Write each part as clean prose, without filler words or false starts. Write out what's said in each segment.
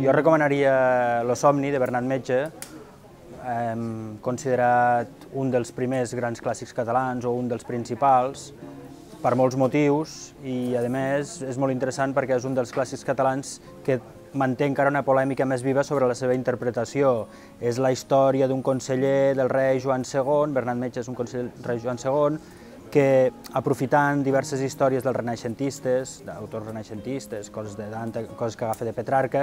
Jo recomanaria Lo somni, de Bernat Metge, considerat un dels primers grans clàssics catalans o un dels principals, per molts motius, i a més és molt interessant perquè és un dels clàssics catalans que manté encara una polèmica més viva sobre la seva interpretació. És la història d'un conseller del rei Joan II, Bernat Metge és un conseller del rei Joan II, que, aprofitant diverses històries dels renaixentistes, d'autors renaixentistes, coses de Dante, coses que agafa de Petrarca,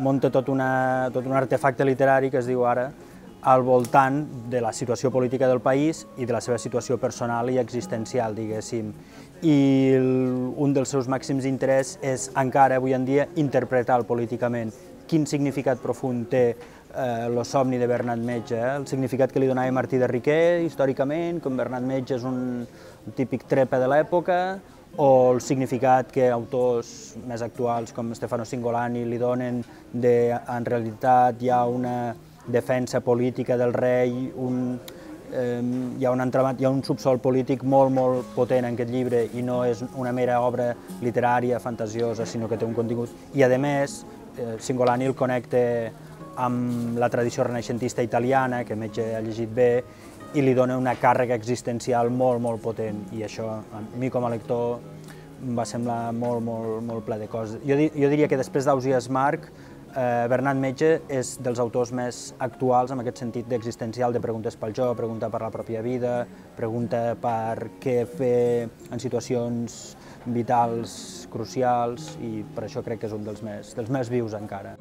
munta tot un artefacte literari que es diu ara al voltant de la situació política del país i de la seva situació personal i existencial, diguéssim. I un dels seus màxims interès és, encara avui en dia, interpretar-lo políticament. Quin significat profund té Lo somni de Bernat Metge, el significat que li donava Martí de Riquer, històricament, com Bernat Metge és un típic trepa de l'època, o el significat que autors més actuals com Stefano Cingolani li donen de, en realitat, hi ha una defensa política del rei, hi ha un subsol polític molt potent en aquest llibre i no és una mera obra literària, fantasiosa, sinó que té un contingut. I, a més, Cingolani el connecta amb la tradició renaixentista italiana, que Metge ha llegit bé, i li dona una càrrega existencial molt potent, i això a mi com a lector em va semblar molt ple de coses. Jo diria que després d'Ausiàs Marc, Bernat Metge és dels autors més actuals en aquest sentit d'existencial, de preguntes pel jo, pregunta per la pròpia vida, pregunta per què fer en situacions vitals crucials, i per això crec que és un dels més vius encara.